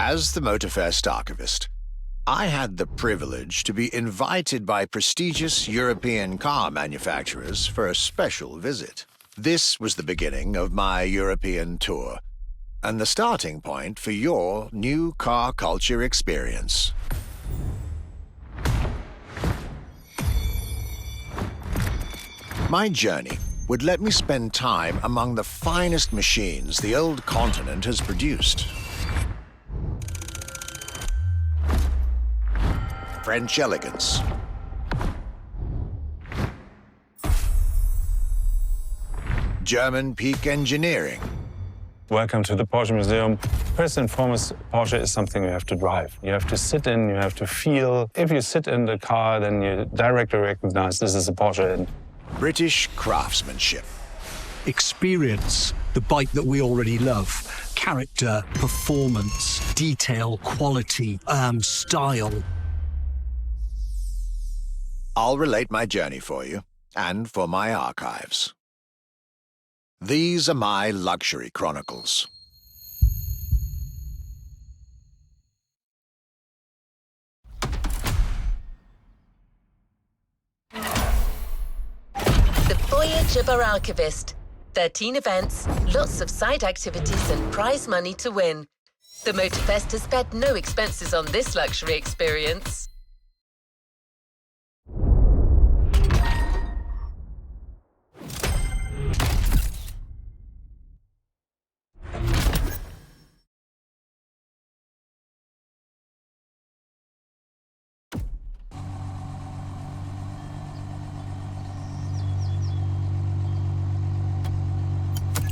As the Motorfest archivist, I had the privilege to be invited by prestigious European car manufacturers for a special visit. This was the beginning of my European tour, and the starting point for your new car culture experience. My journey would let me spend time among the finest machines the old continent has produced. French elegance, German peak engineering. Welcome to the Porsche Museum. First and foremost, Porsche is something you have to drive. You have to sit in, you have to feel. If you sit in the car, then you directly recognize this is a Porsche. And British craftsmanship. Experience the bike that we already love. Character, performance, detail, quality, style. I'll relate my journey for you, and for my archives. These are my luxury chronicles. The Voyage of our Archivist. 13 events, lots of side activities and prize money to win. The Motorfest has spared no expenses on this luxury experience.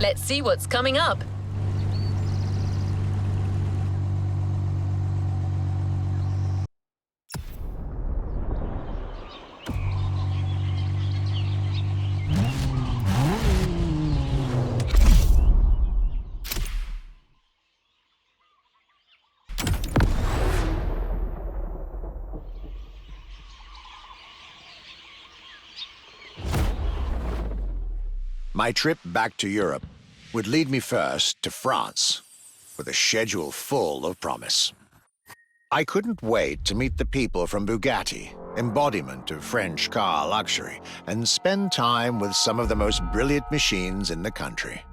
Let's see what's coming up. My trip back to Europe would lead me first to France, with a schedule full of promise. I couldn't wait to meet the people from Bugatti, embodiment of French car luxury, and spend time with some of the most brilliant machines in the country.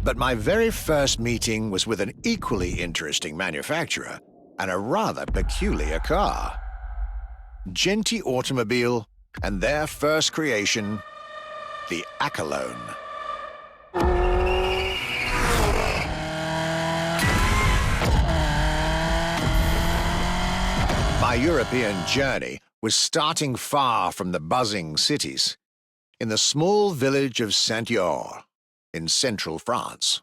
But my very first meeting was with an equally interesting manufacturer and a rather peculiar car. Genti Automobile and their first creation, the Accolone. My European journey was starting far from the buzzing cities, in the small village of Saint-Yor, in central France.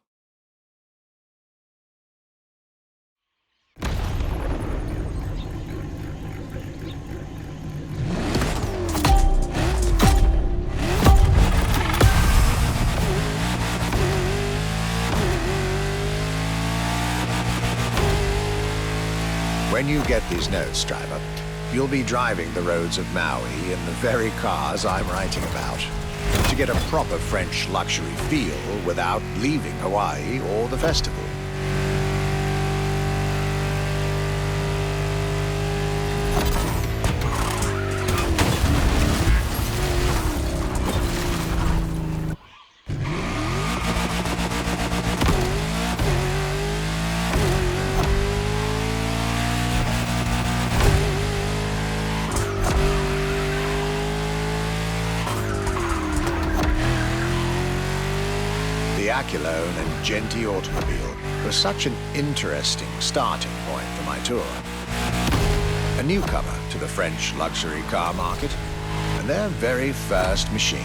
When you get these notes, driver, you'll be driving the roads of Maui in the very cars I'm writing about, to get a proper French luxury feel without leaving Hawaii or the festival. The Accolone and Genti Automobile was such an interesting starting point for my tour. A newcomer to the French luxury car market, and their very first machine.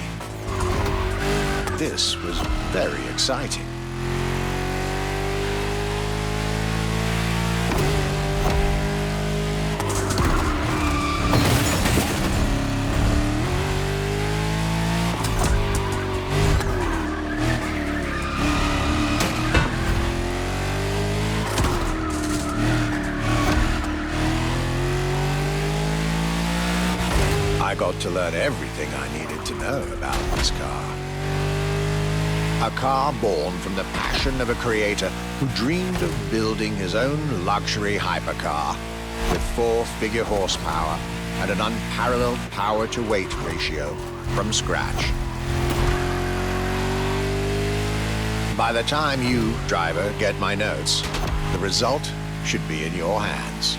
This was very exciting. got to learn everything I needed to know about this car. A car born from the passion of a creator who dreamed of building his own luxury hypercar with 4-figure horsepower and an unparalleled power-to-weight ratio from scratch. By the time you, driver, get my notes, the result should be in your hands.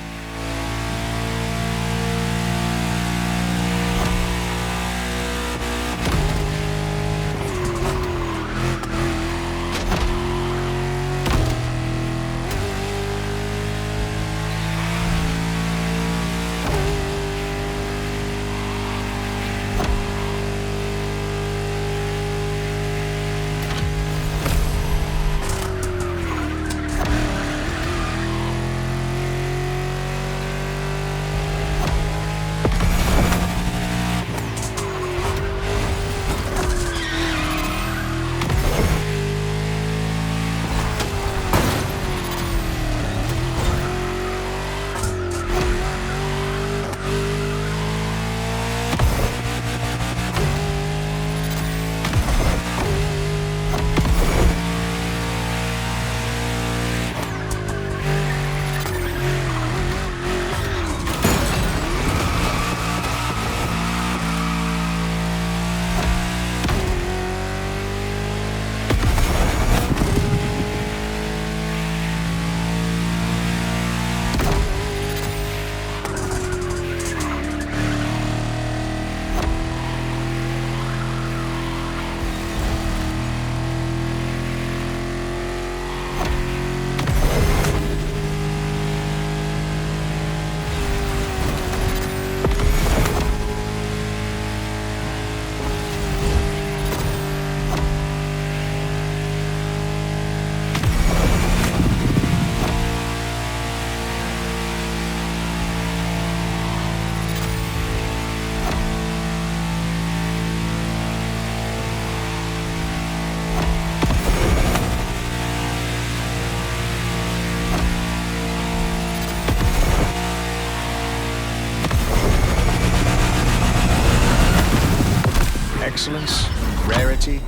Excellence, rarity,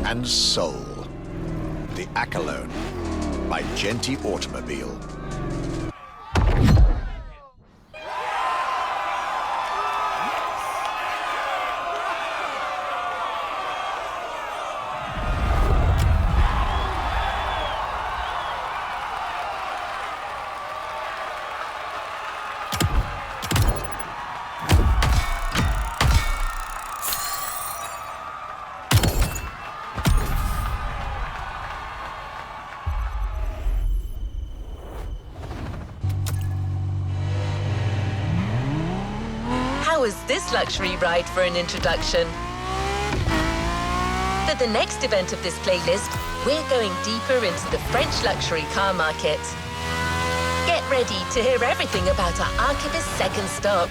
and soul. The Accolone by Genti Automobile. How was this luxury ride for an introduction? For the next event of this playlist, we're going deeper into the French luxury car market. Get ready to hear everything about our Archivist's second stop.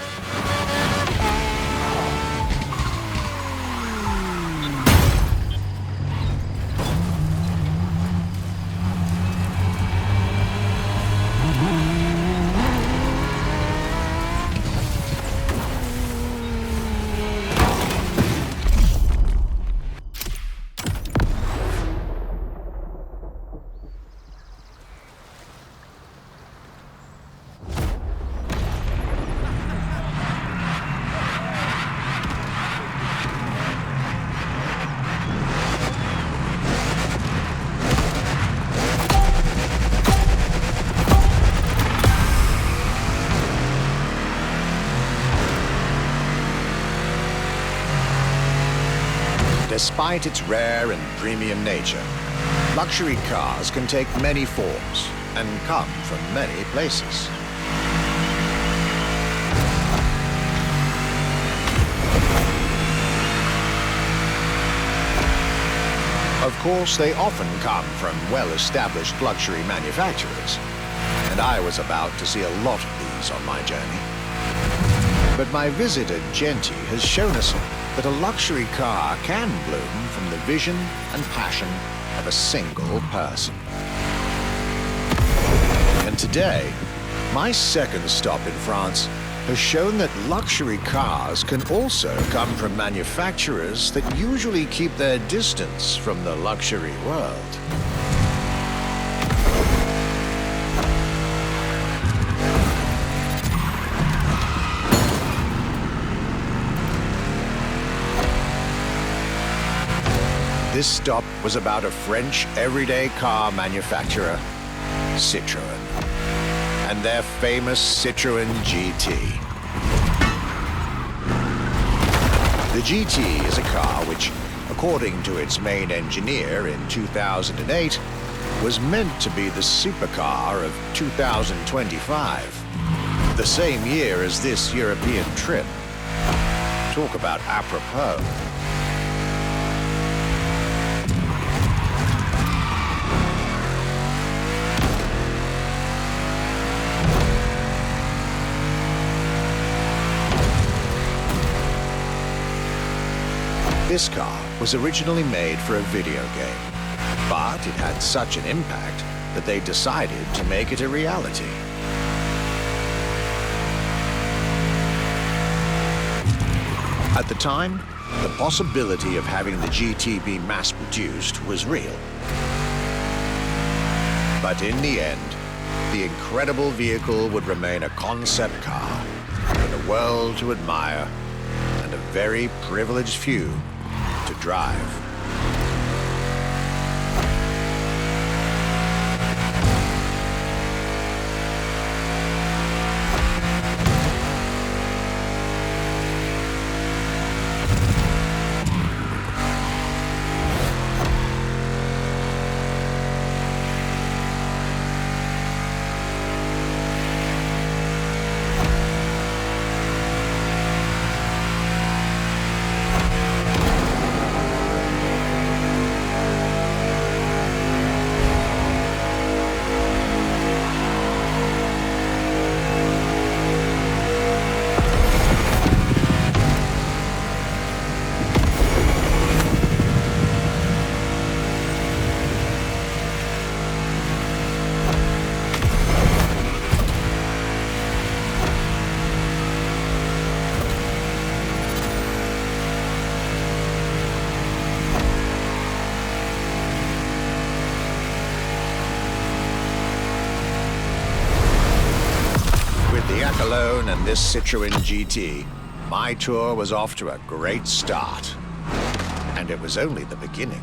Despite its rare and premium nature, luxury cars can take many forms and come from many places. Of course, they often come from well-established luxury manufacturers, and I was about to see a lot of these on my journey. But my visit at Genti has shown us that a luxury car can bloom from the vision and passion of a single person. And today, my second stop in France has shown that luxury cars can also come from manufacturers that usually keep their distance from the luxury world. This stop was about a French everyday car manufacturer, Citroën, and their famous Citroën GT. The GT is a car which, according to its main engineer in 2008, was meant to be the supercar of 2025, the same year as this European trip. Talk about apropos. This car was originally made for a video game, but it had such an impact that they decided to make it a reality. At the time, the possibility of having the GT be mass-produced was real. But in the end, the incredible vehicle would remain a concept car for the world to admire and a very privileged few to drive. Alone and this Citroën GT, my tour was off to a great start. And it was only the beginning.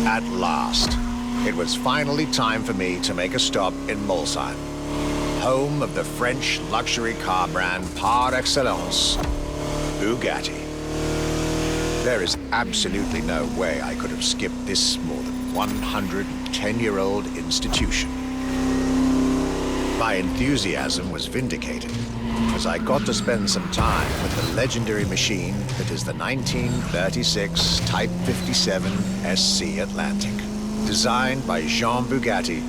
At last, it was finally time for me to make a stop in Molsheim, home of the French luxury car brand par excellence, Bugatti. There is absolutely no way I could have skipped this more than 110-year-old institution. My enthusiasm was vindicated, as I got to spend some time with the legendary machine that is the 1936 Type 57 SC Atlantic, designed by Jean Bugatti,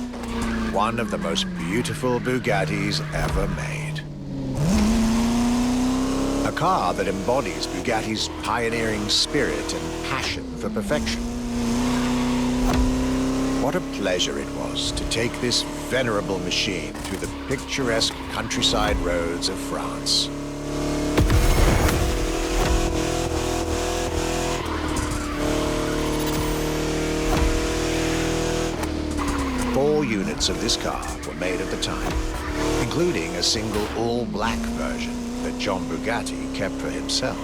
one of the most beautiful Bugattis ever made. A car that embodies Bugatti's pioneering spirit and passion for perfection. What a pleasure it was to take this venerable machine through the picturesque countryside roads of France. 4 units of this car were made at the time, including a single all-black version that John Bugatti kept for himself.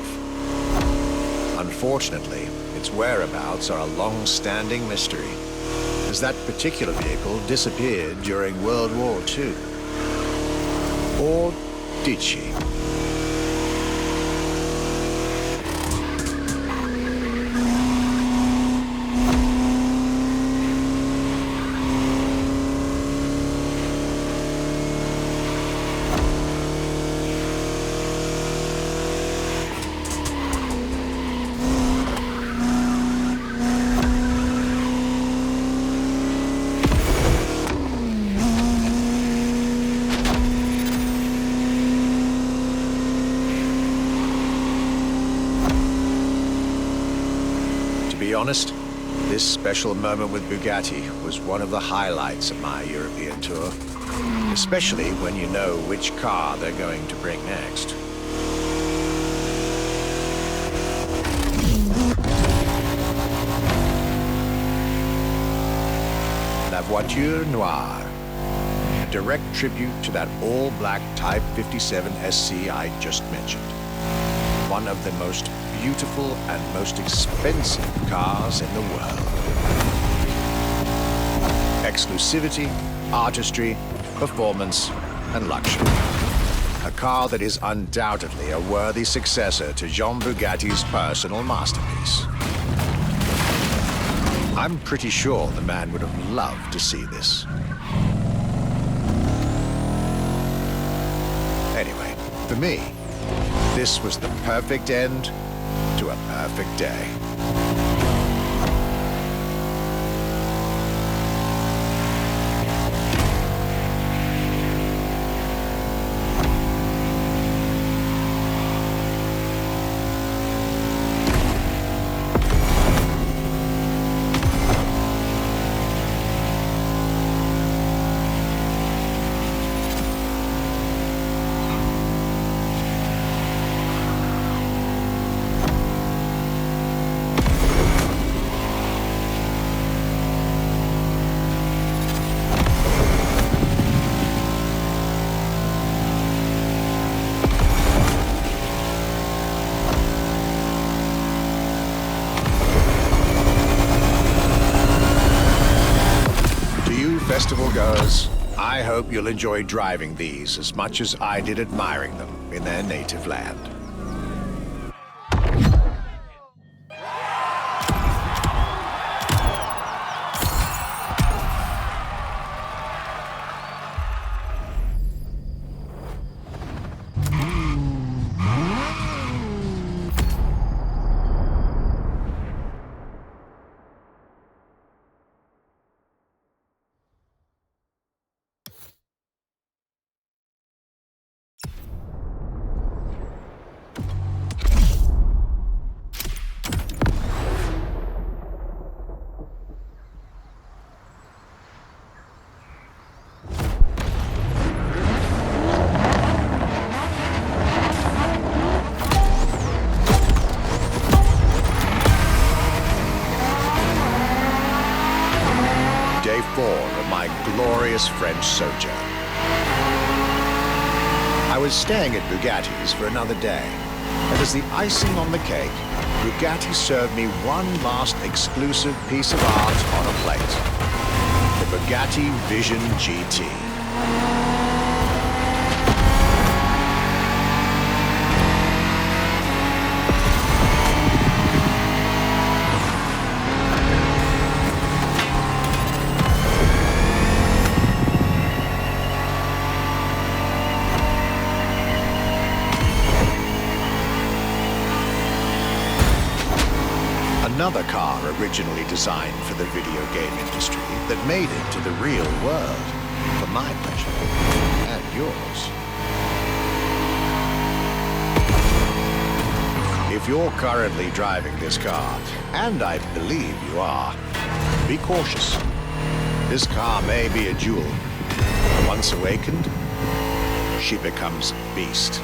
Unfortunately, its whereabouts are a long-standing mystery, as that particular vehicle disappeared during World War II. Or did she? To be honest, this special moment with Bugatti was one of the highlights of my European tour, especially when you know which car they're going to bring next. La Voiture Noire, a direct tribute to that all-black Type 57 SC I just mentioned. One of the most beautiful and most expensive cars in the world. Exclusivity, artistry, performance, and luxury. A car that is undoubtedly a worthy successor to Jean Bugatti's personal masterpiece. I'm pretty sure the man would have loved to see this. Anyway, for me, this was the perfect end to a perfect day. Festival goers, I hope you'll enjoy driving these as much as I did admiring them in their native land. Day 4 of my glorious French sojourn. I was staying at Bugatti's for another day, and as the icing on the cake, Bugatti served me one last exclusive piece of art on a plate. The Bugatti Vision GT. Another car originally designed for the video game industry that made it to the real world, for my pleasure and yours. If you're currently driving this car, and I believe you are, be cautious. This car may be a jewel. Once awakened, she becomes a beast.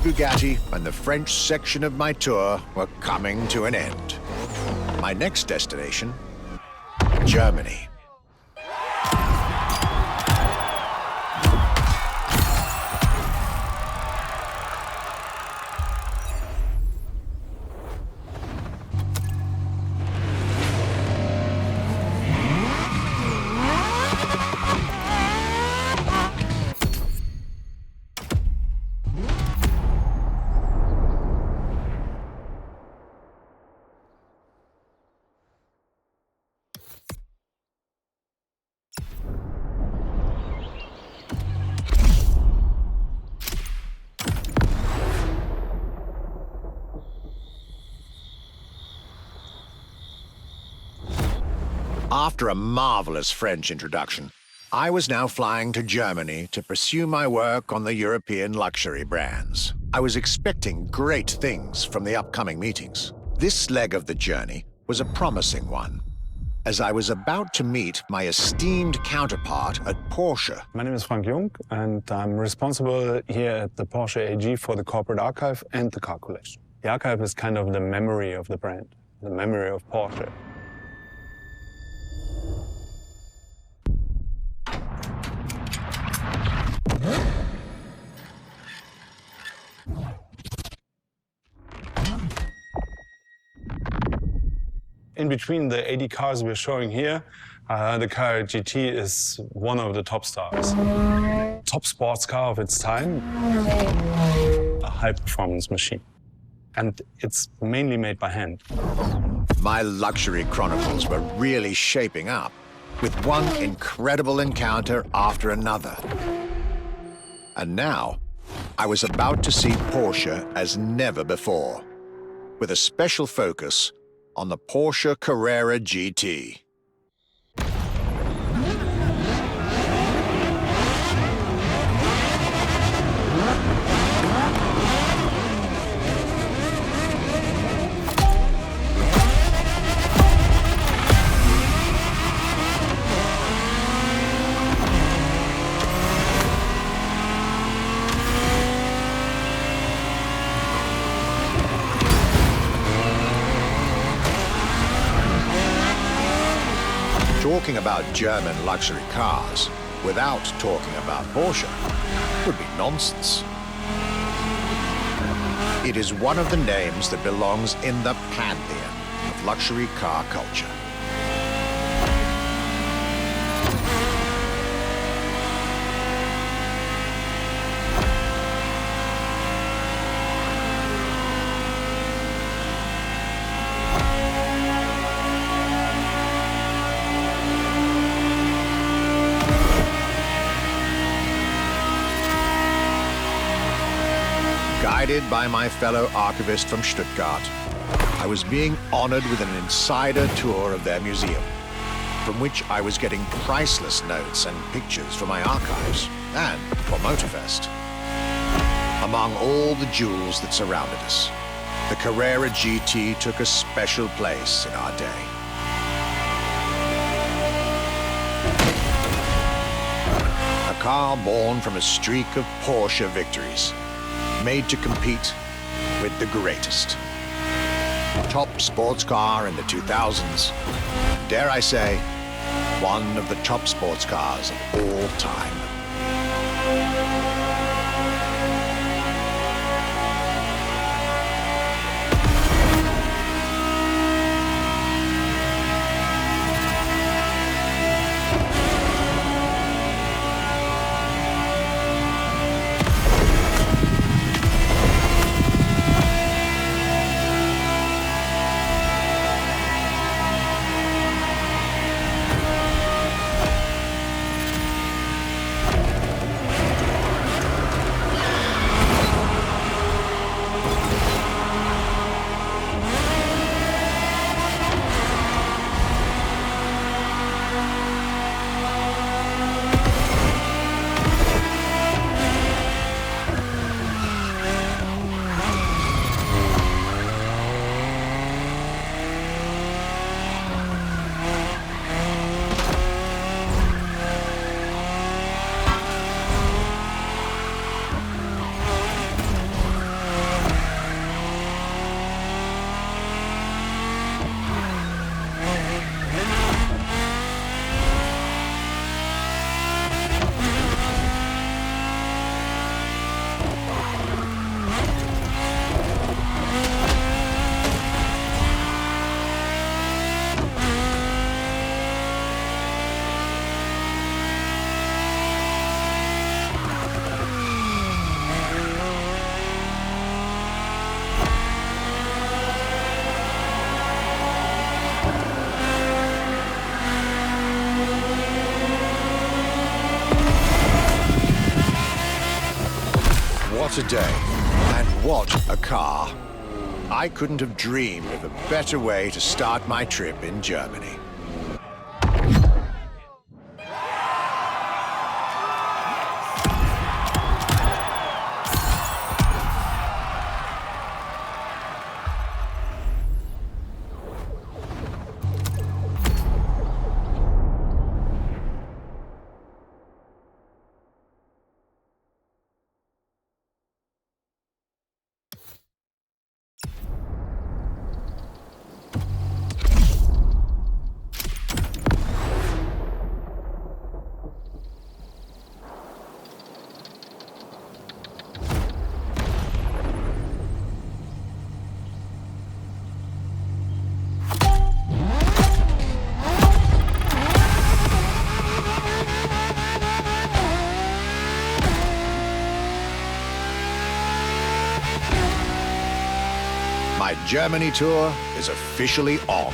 Bugatti and the French section of my tour were coming to an end. My next destination, Germany. After a marvelous French introduction, I was now flying to Germany to pursue my work on the European luxury brands. I was expecting great things from the upcoming meetings. This leg of the journey was a promising one, as I was about to meet my esteemed counterpart at Porsche. My name is Frank Jung, and I'm responsible here at the Porsche AG for the corporate archive and the car collection. The archive is kind of the memory of the brand, the memory of Porsche. In between the 80 cars we're showing here, the Carrera GT is one of the top stars. Top sports car of its time, a high-performance machine. And it's mainly made by hand. My luxury chronicles were really shaping up, with one incredible encounter after another. And now, I was about to see Porsche as never before, with a special focus on the Porsche Carrera GT. Talking about German luxury cars without talking about Porsche would be nonsense. It is one of the names that belongs in the pantheon of luxury car culture. Guided by my fellow archivist from Stuttgart, I was being honored with an insider tour of their museum, from which I was getting priceless notes and pictures for my archives and for Motorfest. Among all the jewels that surrounded us, the Carrera GT took a special place in our day. A car born from a streak of Porsche victories, made to compete with the greatest. Top sports car in the 2000s. Dare I say, one of the top sports cars of all time. miles a day. And what a car! I couldn't have dreamed of a better way to start my trip in Germany. My Germany tour is officially on.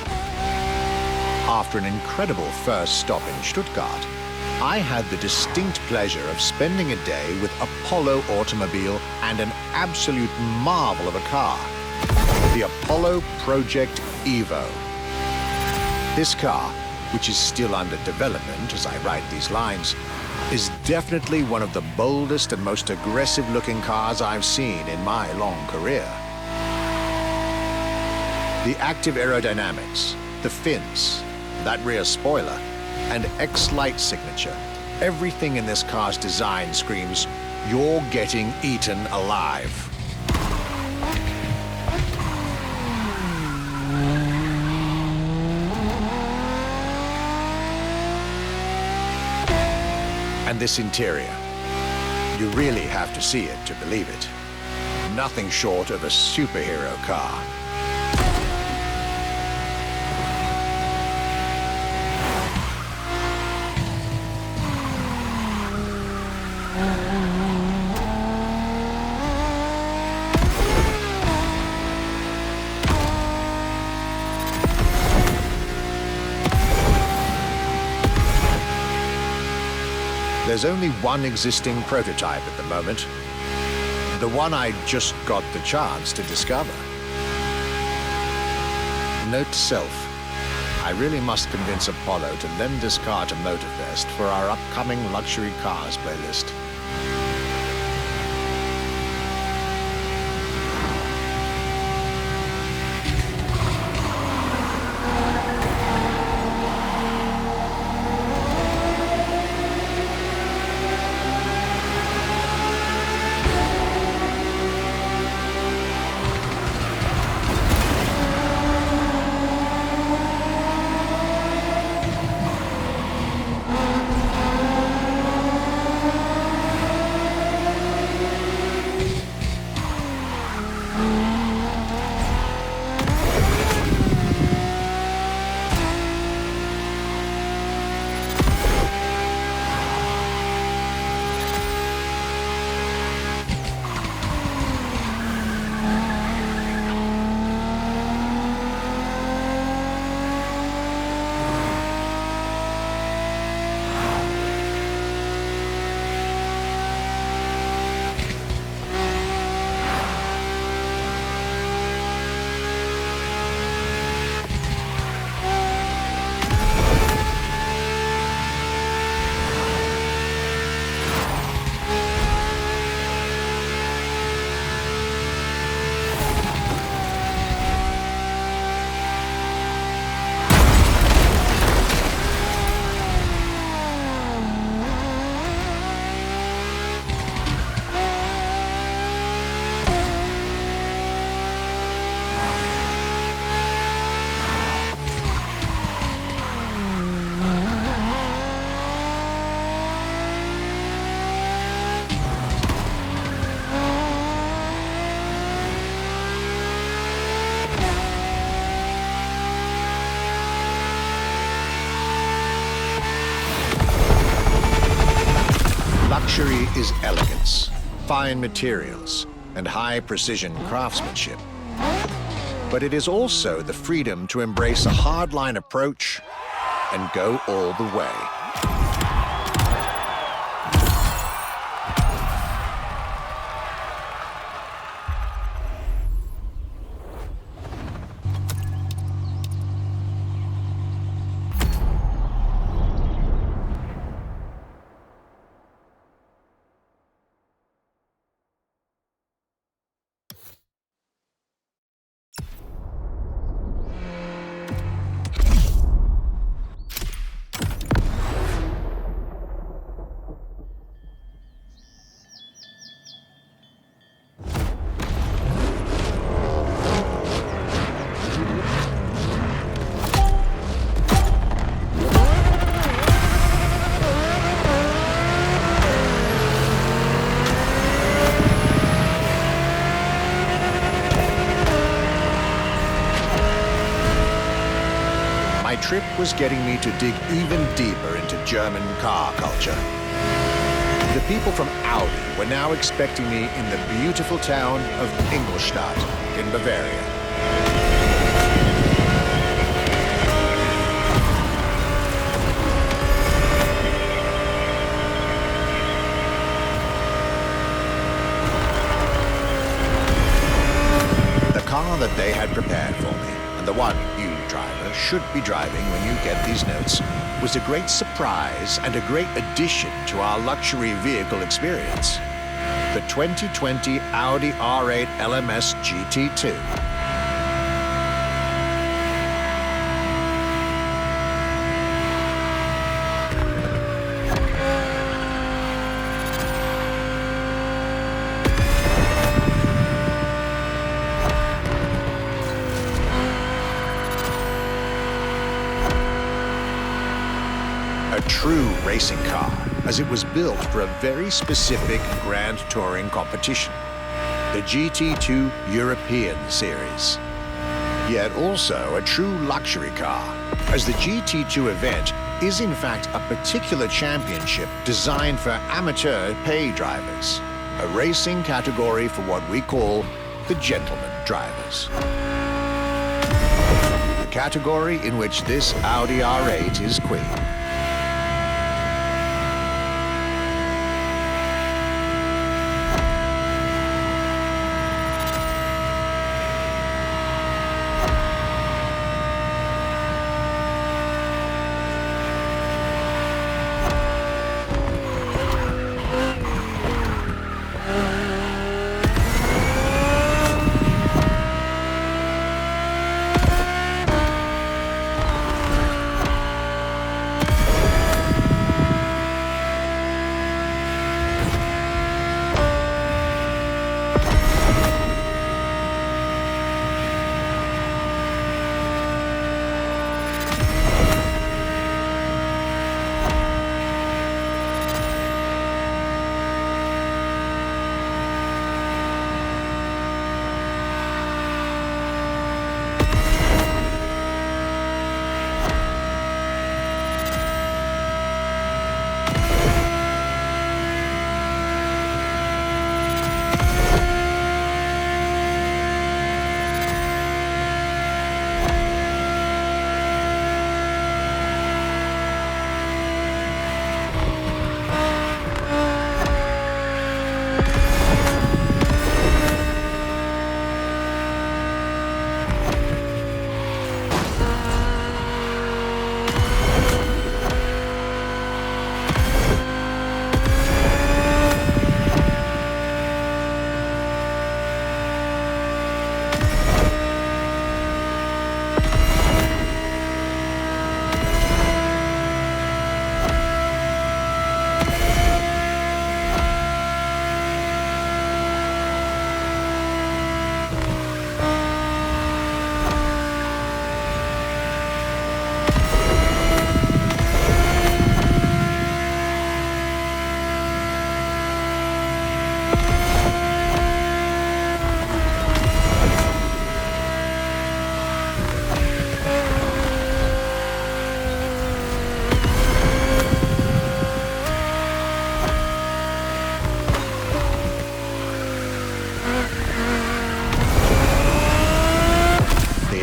After an incredible first stop in Stuttgart, I had the distinct pleasure of spending a day with Apollo Automobile and an absolute marvel of a car, the Apollo Project Evo. This car, which is still under development as I write these lines, is definitely one of the boldest and most aggressive-looking cars I've seen in my long career. The active aerodynamics, the fins, that rear spoiler, and X-Light signature, everything in this car's design screams, you're getting eaten alive. And this interior, you really have to see it to believe it. Nothing short of a superhero car. There's only one existing prototype at the moment, the one I just got the chance to discover. Note to self, I really must convince Apollo to lend this car to Motorfest for our upcoming luxury cars playlist. Luxury is elegance, fine materials, and high-precision craftsmanship. But it is also the freedom to embrace a hardline approach and go all the way. trip was getting me to dig even deeper into German car culture. The people from Audi were now expecting me in the beautiful town of Ingolstadt in Bavaria. The car that they had prepared for me, and the one you, driver, should be driving when you get these notes, was a great surprise and a great addition to our luxury vehicle experience. The 2020 Audi R8 LMS GT2. A true racing car, as it was built for a very specific Grand Touring competition, the GT2 European Series. Yet also a true luxury car, as the GT2 event is in fact a particular championship designed for amateur pay drivers, a racing category for what we call the gentleman drivers. The category in which this Audi R8 is queen.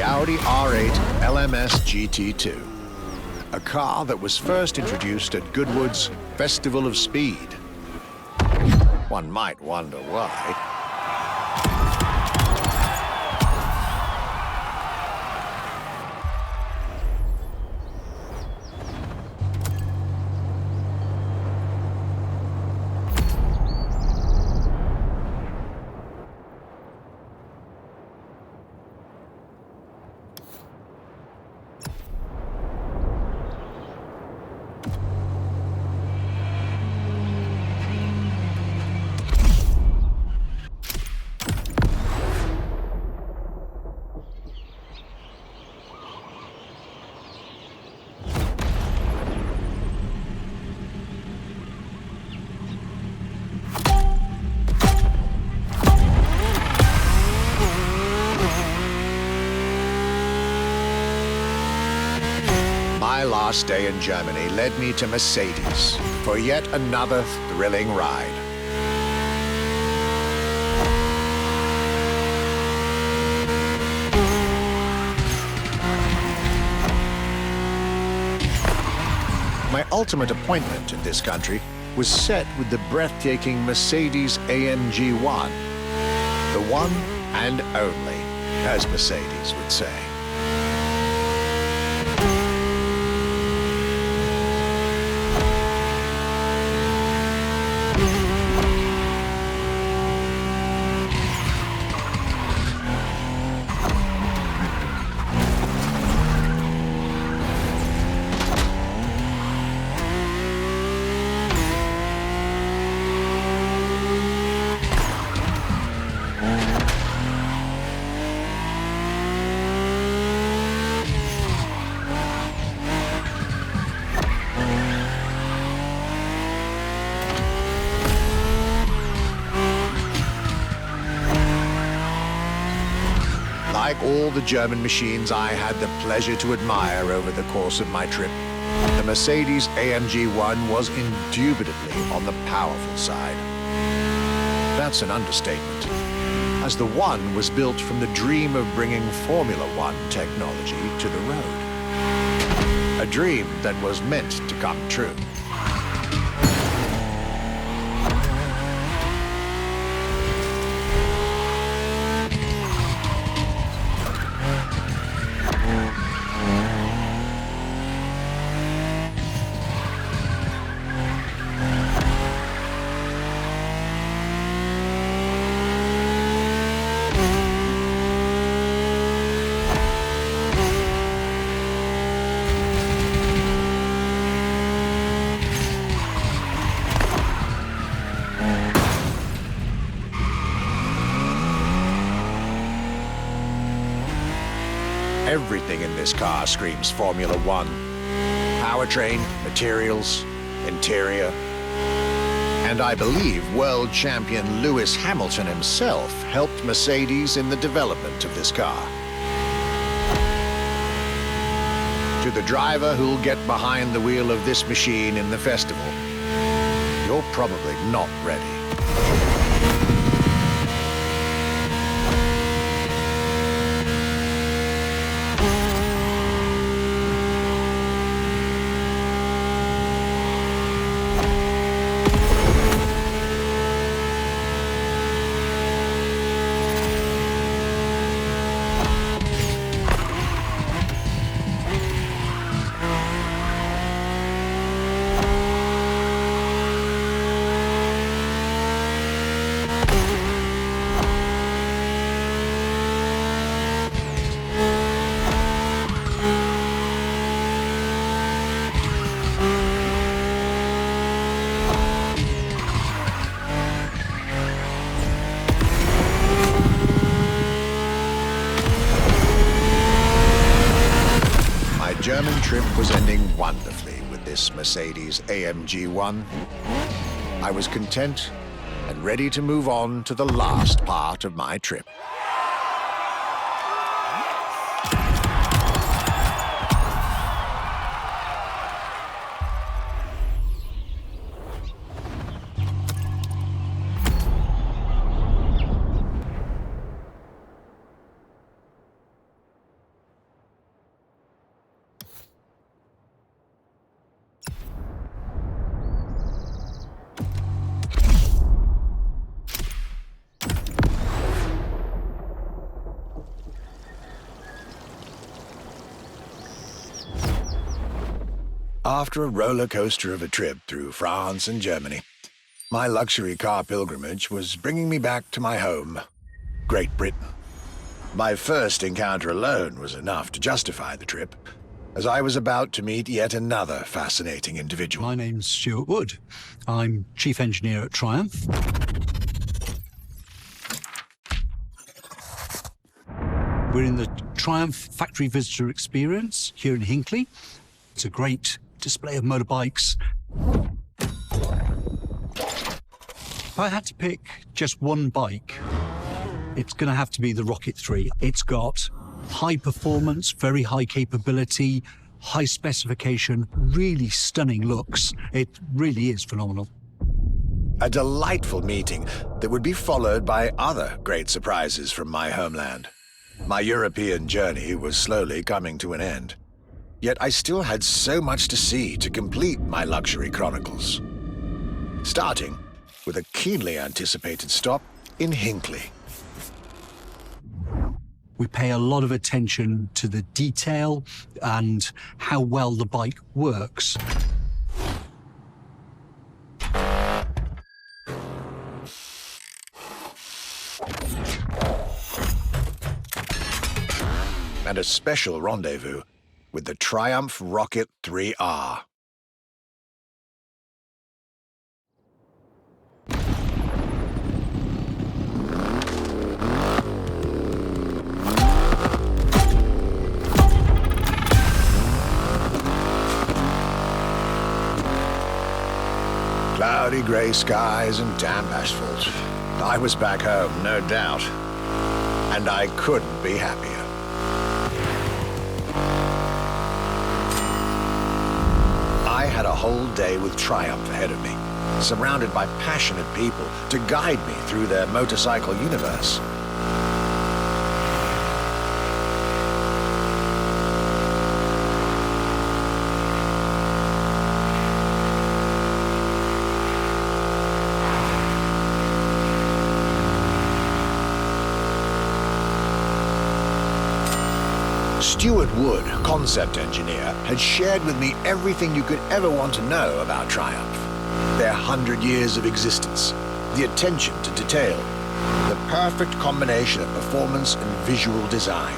Audi R8 LMS GT2, a car that was first introduced at Goodwood's Festival of Speed. One might wonder why. last day in Germany led me to Mercedes for yet another thrilling ride. My ultimate appointment in this country was set with the breathtaking Mercedes AMG 1. The one and only, as Mercedes would say. Like all the German machines I had the pleasure to admire over the course of my trip, the Mercedes AMG 1 was indubitably on the powerful side. That's an understatement, as the One was built from the dream of bringing Formula One technology to the road. A dream that was meant to come true. Everything in this car screams Formula One. Powertrain, materials, interior. And I believe world champion Lewis Hamilton himself helped Mercedes in the development of this car. To the driver who'll get behind the wheel of this machine in the festival, you're probably not ready. German trip was ending wonderfully with this Mercedes AMG 1. I was content and ready to move on to the last part of my trip. After a roller coaster of a trip through France and Germany, my luxury car pilgrimage was bringing me back to my home, Great Britain. My first encounter alone was enough to justify the trip, as I was about to meet yet another fascinating individual. My name's Stuart Wood. I'm Chief Engineer at Triumph. We're in the Triumph Factory Visitor Experience here in Hinckley. It's a great display of motorbikes. If I had to pick just one bike, it's going to have to be the Rocket 3. It's got high performance, very high capability, high specification, really stunning looks. It really is phenomenal. A delightful meeting that would be followed by other great surprises from my homeland. My European journey was slowly coming to an end. Yet I still had so much to see to complete my luxury chronicles. Starting with a keenly anticipated stop in Hinckley. We pay a lot of attention to the detail and how well the bike works. And a special rendezvous with the Triumph Rocket 3R. Cloudy grey skies and damp asphalt. I was back home, no doubt. And I couldn't be happier. I had a whole day with Triumph ahead of me, surrounded by passionate people to guide me through their motorcycle universe. Stuart Wood, concept engineer, had shared with me everything you could ever want to know about Triumph. Their 100 years of existence, the attention to detail, the perfect combination of performance and visual design.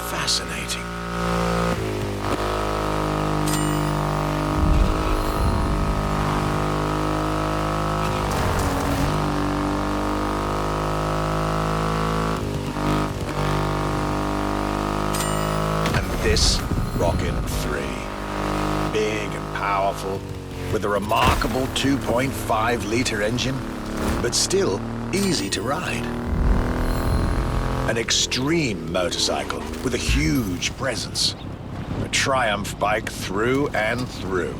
Fascinating. This Rocket 3. Big and powerful, with a remarkable 2.5-liter engine, but still easy to ride. An extreme motorcycle with a huge presence. A Triumph bike through and through.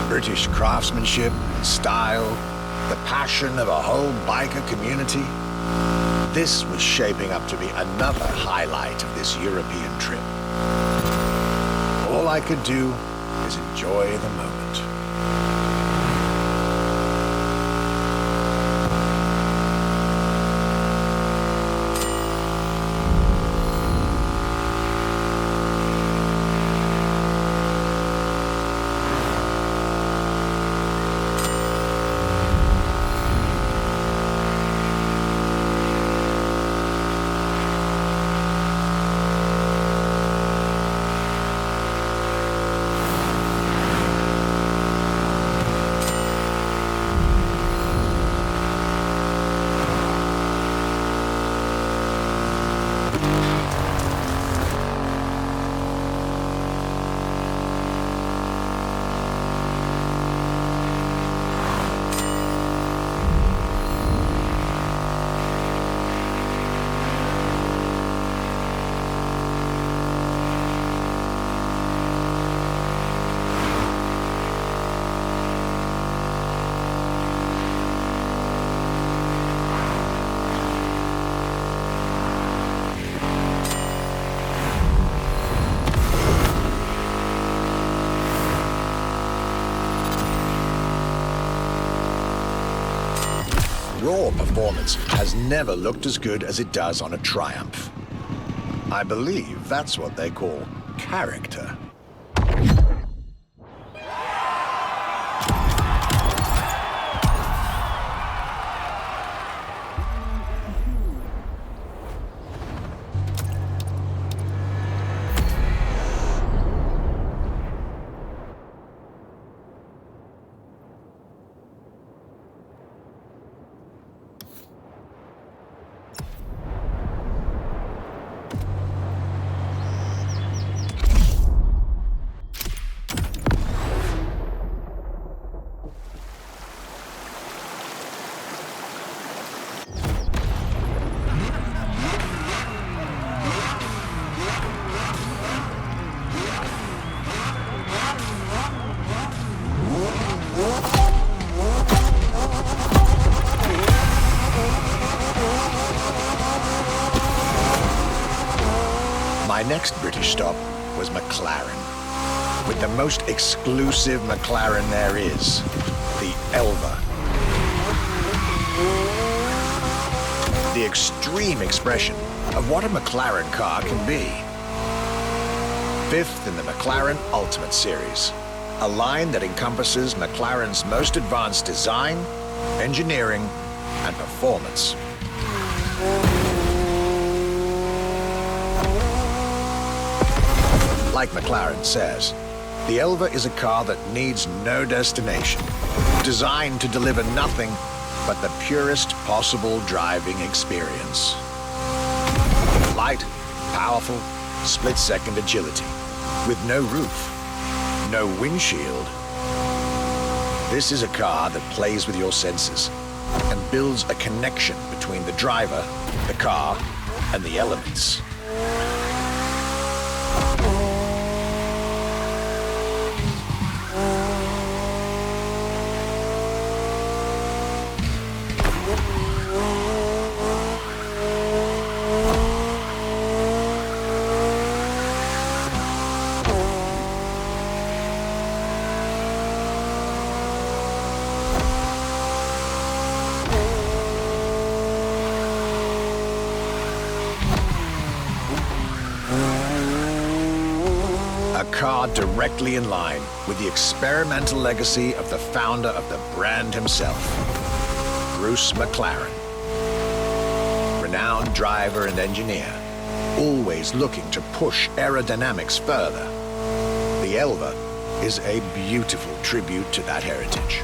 British craftsmanship and style, the passion of a whole biker community. This was shaping up to be another highlight of this European trip. All I could do is enjoy the moment. Raw performance has never looked as good as it does on a Triumph. I believe that's what they call character. next British stop was McLaren, with the most exclusive McLaren there is, the Elva. The extreme expression of what a McLaren car can be. Fifth in the McLaren Ultimate Series, a line that encompasses McLaren's most advanced design, engineering, and performance. Like McLaren says, the Elva is a car that needs no destination, designed to deliver nothing but the purest possible driving experience. Light, powerful, split-second agility, with no roof, no windshield. This is a car that plays with your senses and builds a connection between the driver, the car, and the elements. A car directly in line with the experimental legacy of the founder of the brand himself, Bruce McLaren. Renowned driver and engineer, always looking to push aerodynamics further. The Elva is a beautiful tribute to that heritage.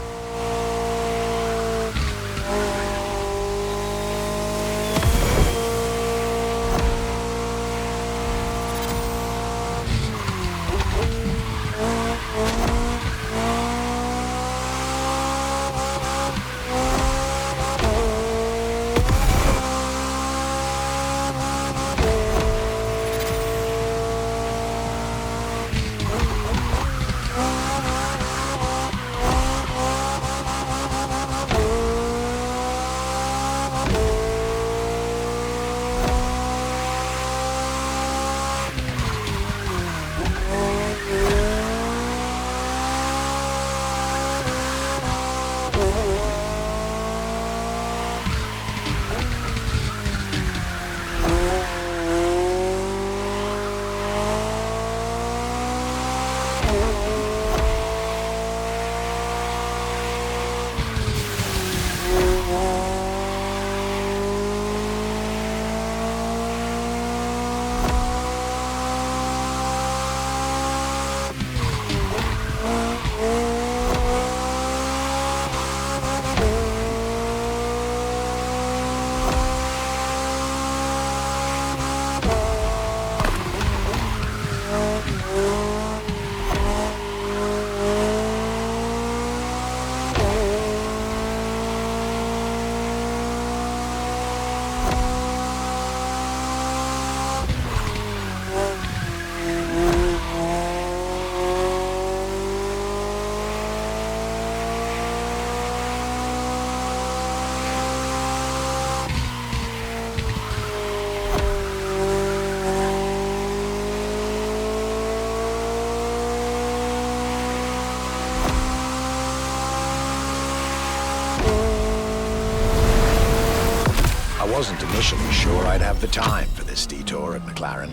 I wasn't initially sure I'd have the time for this detour at McLaren,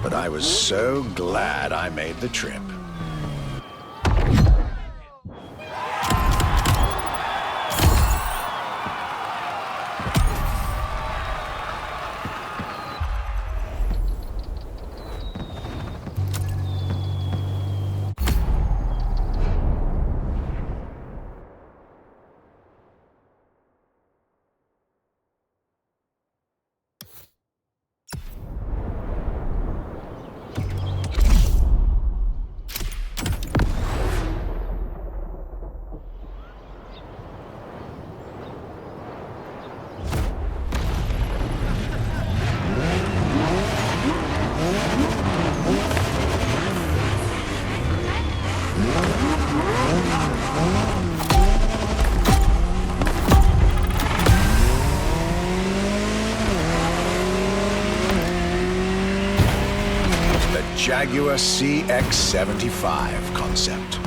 but I was so glad I made the trip. Jaguar CX-75 concept.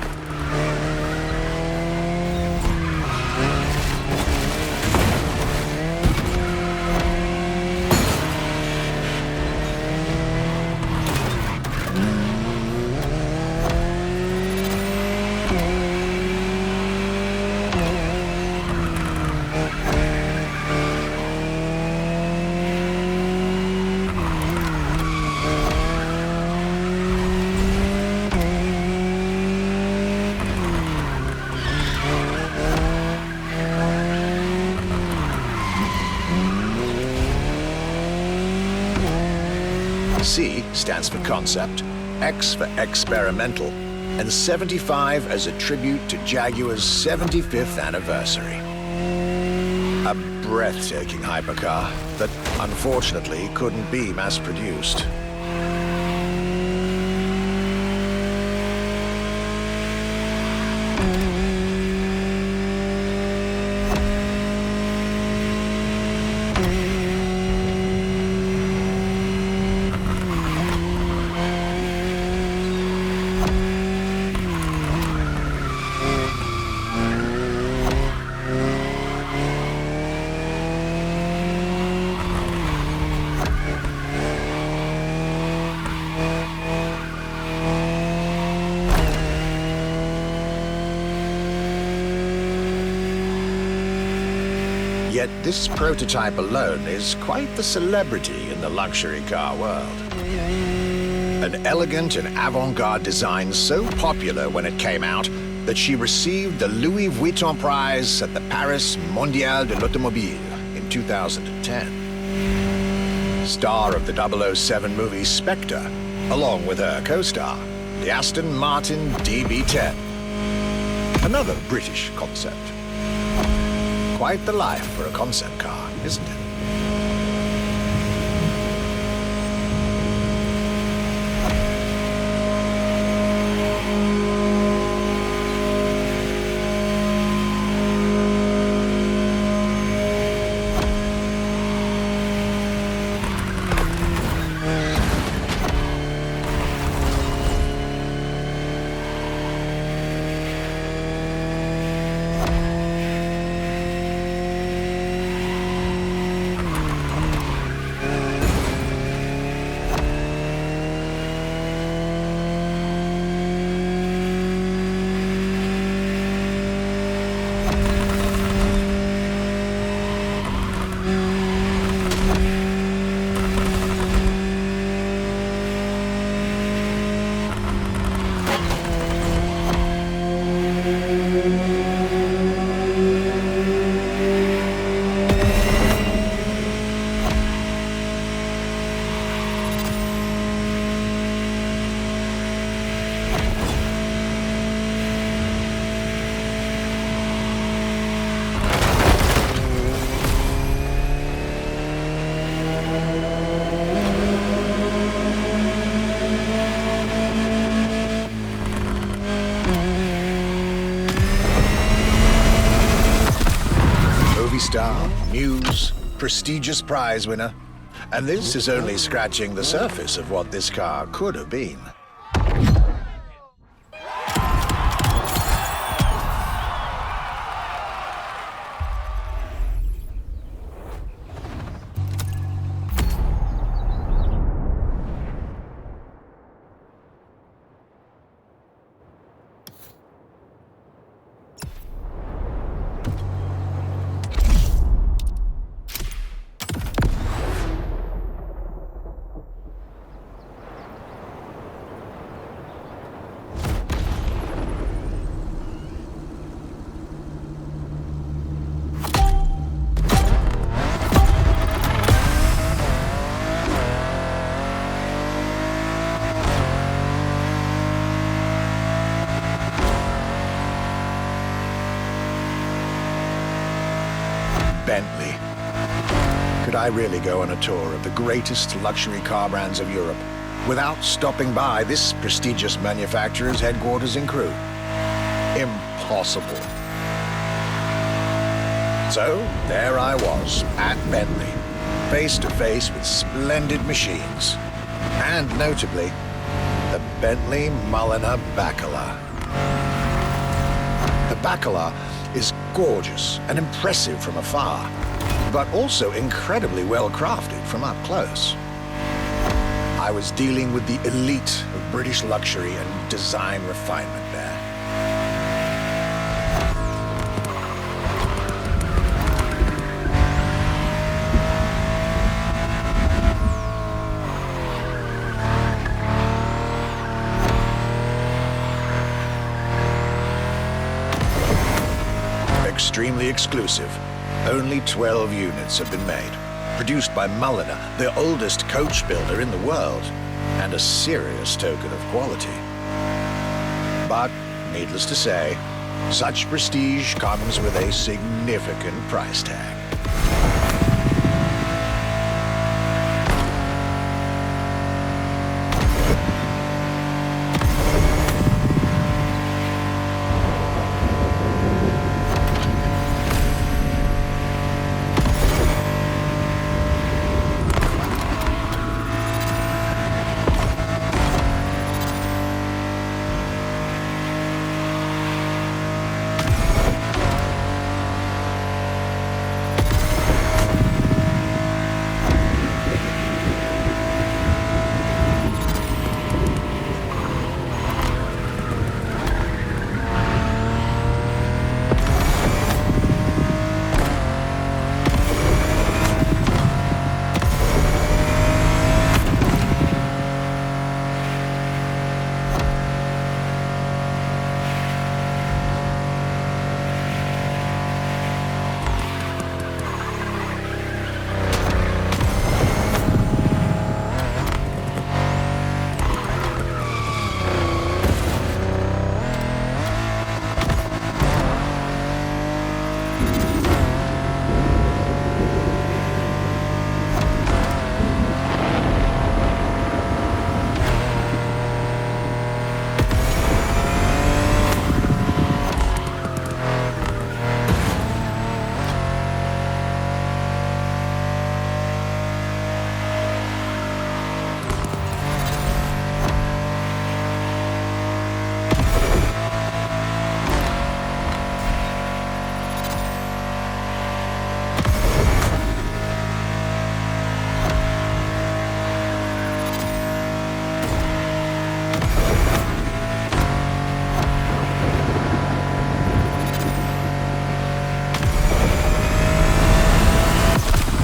C stands for concept, X for experimental, and 75 as a tribute to Jaguar's 75th anniversary. A breathtaking hypercar that unfortunately couldn't be mass-produced. Yet this prototype alone is quite the celebrity in the luxury car world. An elegant and avant-garde design so popular when it came out that she received the Louis Vuitton prize at the Paris Mondial de l'Automobile in 2010. Star of the 007 movie Spectre, along with her co-star, the Aston Martin DB10. Another British concept. Quite the life for a concept car, isn't it? Star, Muse, prestigious prize winner. And this is only scratching the surface of what this car could have been. Bentley. Could I really go on a tour of the greatest luxury car brands of Europe without stopping by this prestigious manufacturer's headquarters in Crewe? Impossible. So there I was at Bentley, face to face with splendid machines, and notably, the Bentley Mulliner Bacala. The Bacala is gorgeous and impressive from afar, but also incredibly well crafted from up close. I was dealing with the elite of British luxury and design refinement there. Extremely exclusive. Only 12 units have been made. Produced by Mulliner, the oldest coach builder in the world, and a serious token of quality. But, needless to say, such prestige comes with a significant price tag.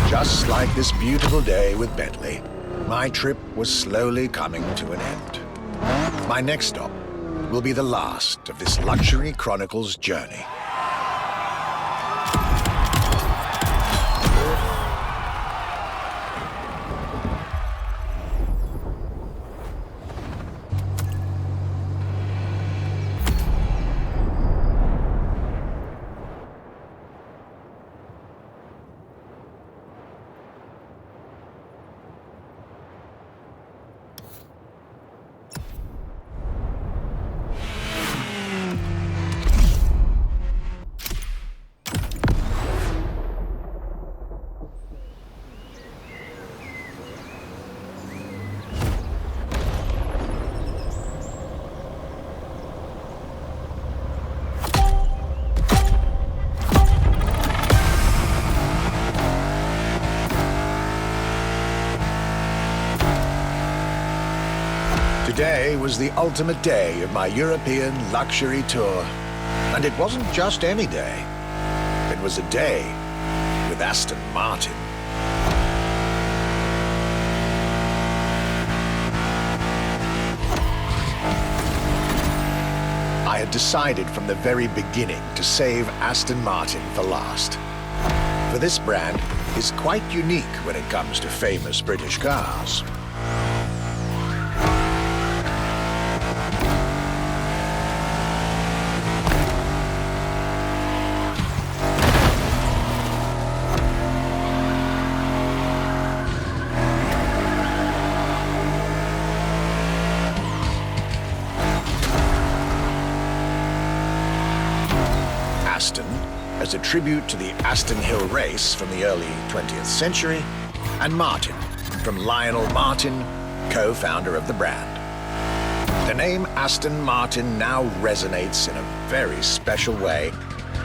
Just like this beautiful day with Bentley, my trip was slowly coming to an end. My next stop will be the last of this Luxury Chronicles journey. Today was the ultimate day of my European luxury tour. And it wasn't just any day. It was a day with Aston Martin. I had decided from the very beginning to save Aston Martin for last. For this brand is quite unique when it comes to famous British cars. Aston as a tribute to the Aston Hill race from the early 20th century, and Martin from Lionel Martin, co-founder of the brand. The name Aston Martin now resonates in a very special way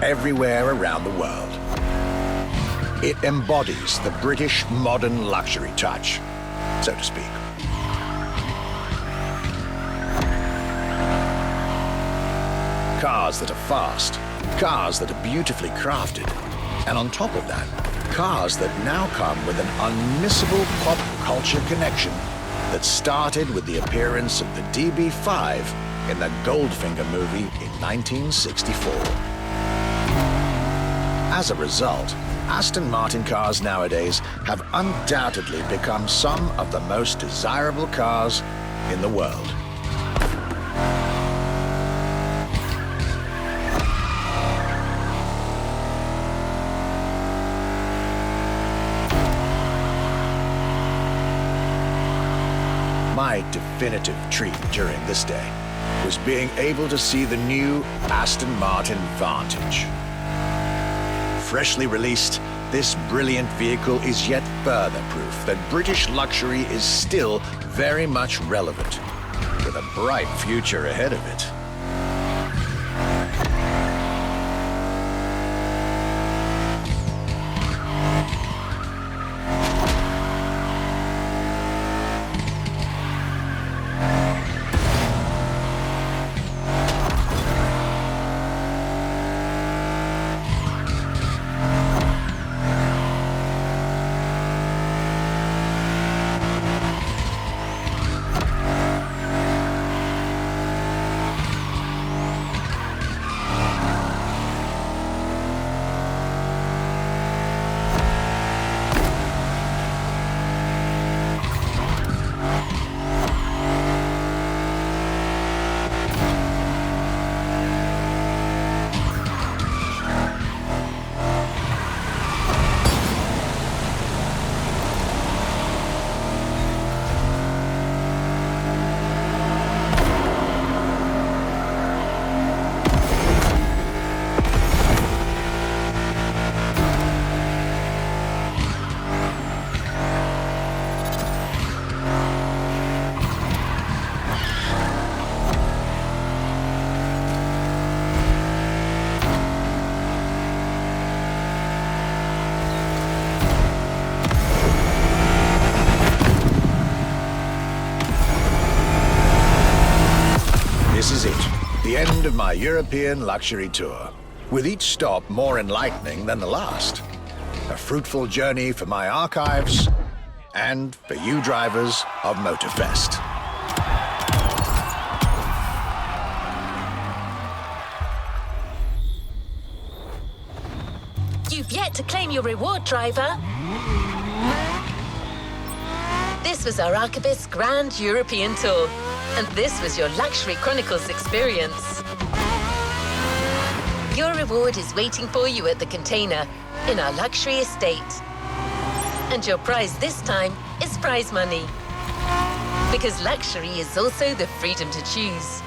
everywhere around the world. It embodies the British modern luxury touch, so to speak. Cars that are fast, cars that are beautifully crafted, and on top of that, cars that now come with an unmissable pop culture connection that started with the appearance of the DB5 in the Goldfinger movie in 1964. As a result, Aston Martin cars nowadays have undoubtedly become some of the most desirable cars in the world. My definitive treat during this day was being able to see the new Aston Martin Vantage. Freshly released, this brilliant vehicle is yet further proof that British luxury is still very much relevant, with a bright future ahead of it. This is it, the end of my European luxury tour, with each stop more enlightening than the last. A fruitful journey for my archives and for you drivers of Motorfest. You've yet to claim your reward, driver. This was our Archivist's Grand European Tour, and this was your Luxury Chronicles experience. Your reward is waiting for you at the container in our luxury estate. And your prize this time is prize money. Because luxury is also the freedom to choose.